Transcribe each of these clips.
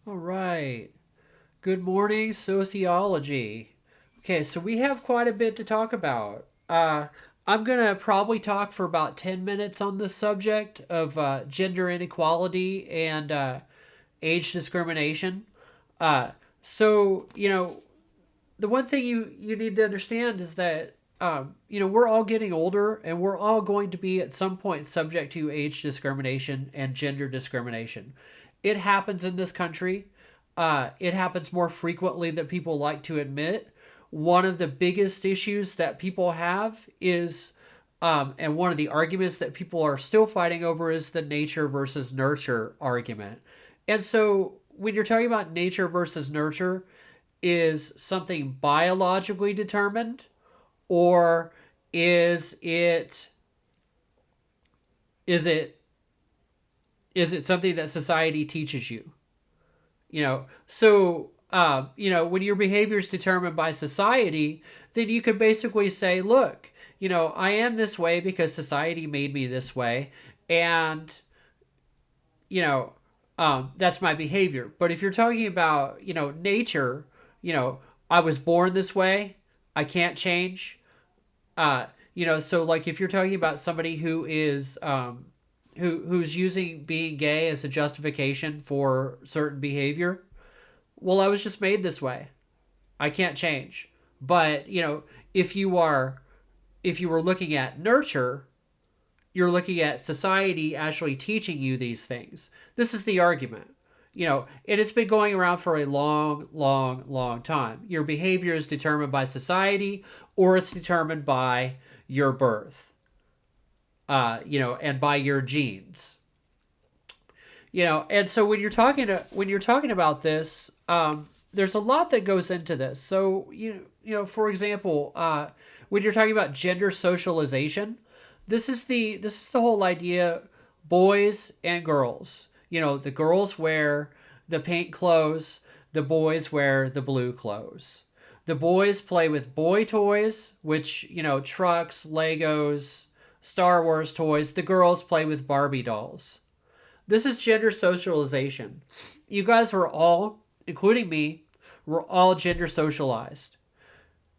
All right. Good morning, sociology. Okay, so we have quite a bit to talk about. I'm going to probably talk for about 10 minutes on this subject of gender inequality and age discrimination. Uh, so, the one thing you need to understand is that, we're all getting older and we're all going to be at some point subject to age discrimination and gender discrimination. It happens in this country. It happens more frequently than people like to admit. One of the biggest issues that people have is, and one of the arguments that people are still fighting over is the nature versus nurture argument. And so when you're talking about nature versus nurture, is something biologically determined, or is it is it is it something that society teaches you? When your behavior is determined by society, then you could basically say, look, I am this way because society made me this way, and you know, that's my behavior. But if you're talking about, nature, you know, I was born this way, I can't change. So like if you're talking about somebody who is who's using being gay as a justification for certain behavior, well, I was just made this way. I can't change. But, if you were looking at nurture, you're looking at society actually teaching you these things. This is the argument. And it's been going around for a long, long, long time. Your behavior is determined by society, or it's determined by your birth, and by your genes. And so when you're talking about this, there's a lot that goes into this. So for example, when you're talking about gender socialization, this is the whole idea. Boys and girls. The girls wear the pink clothes, the boys wear the blue clothes. The boys play with boy toys, which, trucks, Legos, Star Wars toys. The girls play with Barbie dolls. This is gender socialization. You guys were all, including me, were all gender socialized.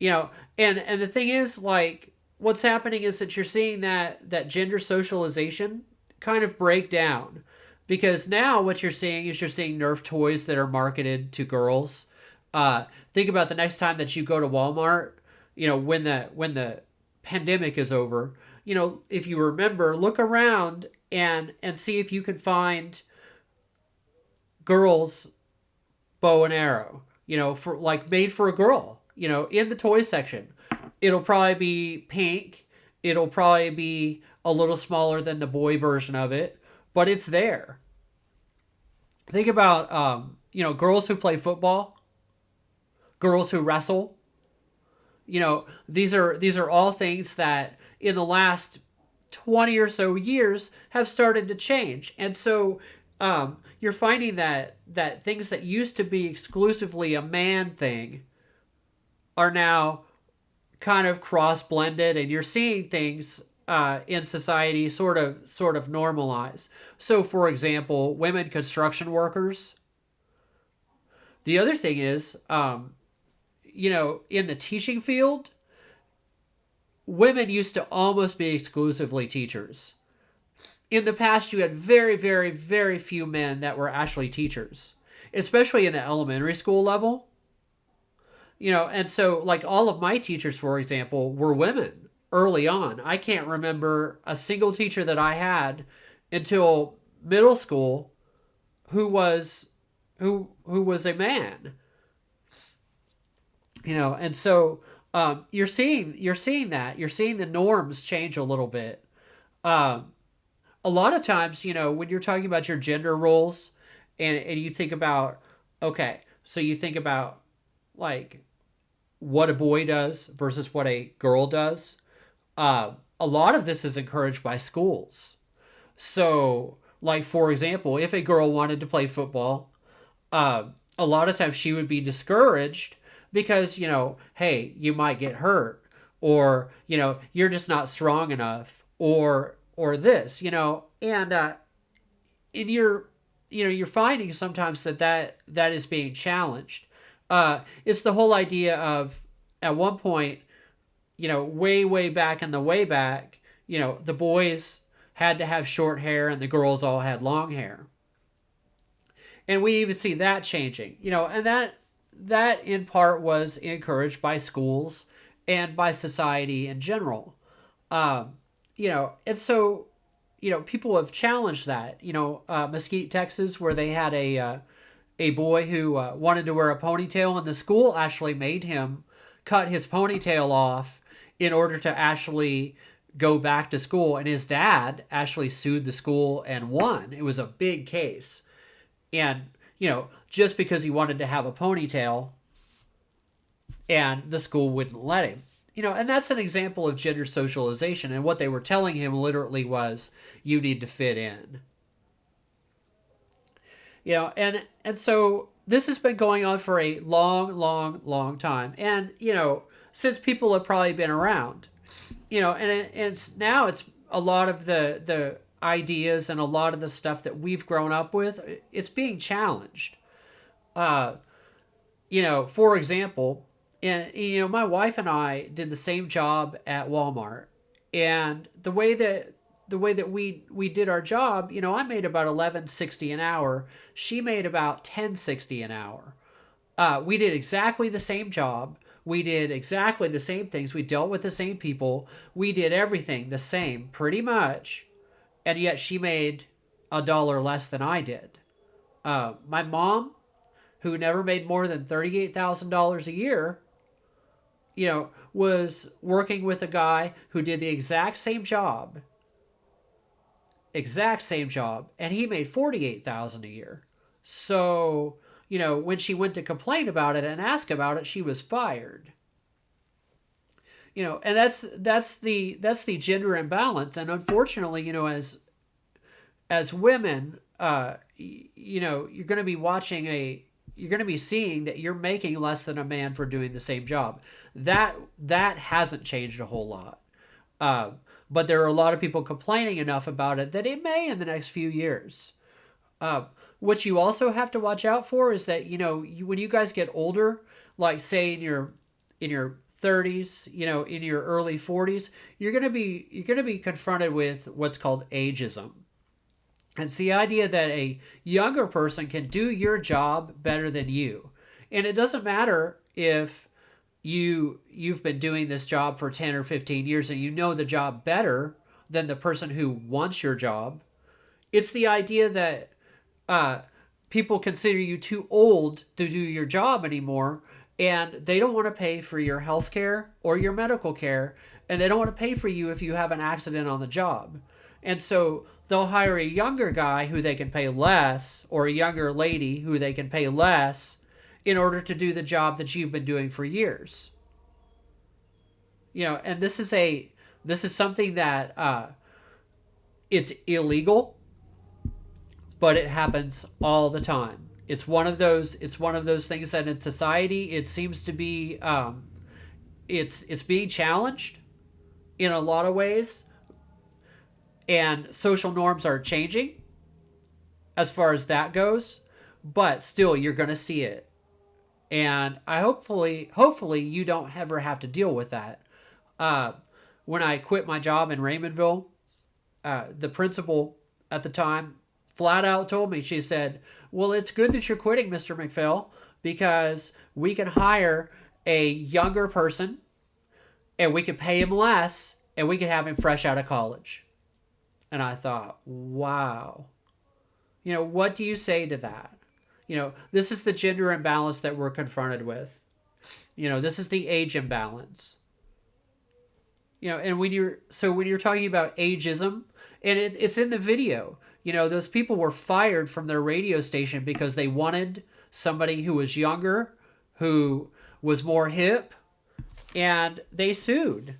And the thing is, like, what's happening is that you're seeing that gender socialization kind of break down, because now what you're seeing Nerf toys that are marketed to girls. Think about the next time that you go to Walmart. When the pandemic is over. If you remember, look around and see if you can find girls bow and arrow. For like made for a girl. In the toy section, it'll probably be pink. It'll probably be a little smaller than the boy version of it, but it's there. Think about girls who play football, girls who wrestle. These are all things that in the last 20 or so years have started to change. And so you're finding that things that used to be exclusively a man thing are now kind of cross blended, and you're seeing things in society sort of normalize. So, for example, women construction workers. The other thing is, in the teaching field, women used to almost be exclusively teachers. In the past, you had very, very, very few men that were actually teachers, especially in the elementary school level. And so like all of my teachers, for example, were women early on. I can't remember a single teacher that I had until middle school who was a man. And so you're seeing the norms change a little bit. Um, a lot of times, when you're talking about your gender roles, and you think about, okay, so you think about like what a boy does versus what a girl does. A lot of this is encouraged by schools. So, like for example, if a girl wanted to play football, a lot of times she would be discouraged because hey, you might get hurt, or you're just not strong enough, or this, and in your you're finding sometimes that is being challenged. It's the whole idea of, at one point, way back in the way back, the boys had to have short hair and the girls all had long hair. And we even see that changing, and that in part was encouraged by schools and by society in general. And so, people have challenged that. Mesquite, Texas, where they had a boy who wanted to wear a ponytail, and the school actually made him cut his ponytail off in order to actually go back to school. And his dad actually sued the school and won. It was a big case. And, just because he wanted to have a ponytail, and the school wouldn't let him. And that's an example of gender socialization. And what they were telling him literally was, you need to fit in. And so this has been going on for a long time. And, since people have probably been around, it's now it's a lot of the ideas and a lot of the stuff that we've grown up with, it's being challenged. For example, and my wife and I did the same job at Walmart, and the way that we did our job, I made about $11.60 an hour. She made about $10.60 an hour. We did exactly the same job. We did exactly the same things. We dealt with the same people. We did everything the same, pretty much. And yet she made $1 less than I did. My mom, who never made more than $38,000 a year, was working with a guy who did the exact same job, and he made $48,000 a year. So, when she went to complain about it and ask about it, she was fired. And that's the gender imbalance. And unfortunately, as women, you're going to be you're going to be seeing that you're making less than a man for doing the same job. That hasn't changed a whole lot. But there are a lot of people complaining enough about it that it may in the next few years. What you also have to watch out for is that, when you guys get older, like say in your 30s, in your early 40s, you're going to be confronted with what's called ageism. It's the idea that a younger person can do your job better than you. And it doesn't matter if you've been doing this job for 10 or 15 years and you know the job better than the person who wants your job. It's the idea that people consider you too old to do your job anymore, and they don't want to pay for your health care or your medical care, and they don't want to pay for you if you have an accident on the job. And so they'll hire a younger guy who they can pay less, or a younger lady who they can pay less, in order to do the job that you've been doing for years. And this is something that it's illegal, but it happens all the time. It's one of those things that in society it seems to be it's being challenged in a lot of ways, and social norms are changing as far as that goes, but still you're going to see it. And I hopefully you don't ever have to deal with that. When I quit my job in Raymondville, the principal at the time flat out told me, she said, well, it's good that you're quitting, Mr. McPhail, because we can hire a younger person and we can pay him less and we can have him fresh out of college. And I thought, wow. What do you say to that? This is the gender imbalance that we're confronted with. This is the age imbalance. And when you're talking about ageism, and it's in the video, those people were fired from their radio station because they wanted somebody who was younger, who was more hip, and they sued.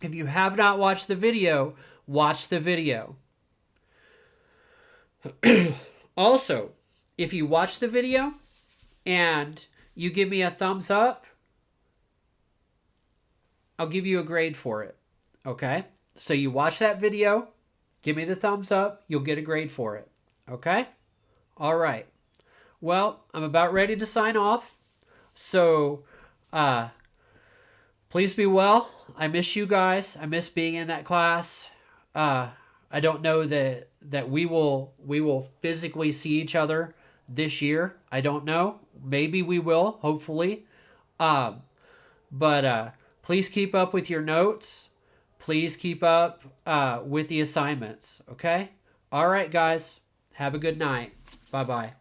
If you have not watched the video, watch the video. Also, if you watch the video and you give me a thumbs up, I'll give you a grade for it. Okay? So you watch that video, give me the thumbs up, you'll get a grade for it. Okay? All right. Well, I'm about ready to sign off. So, please be well. I miss you guys. I miss being in that class. I don't know that we will physically see each other this year. I don't know. Maybe we will. Hopefully. Um, but please keep up with your notes. Please keep up with the assignments. Okay. All right, guys. Have a good night. Bye bye.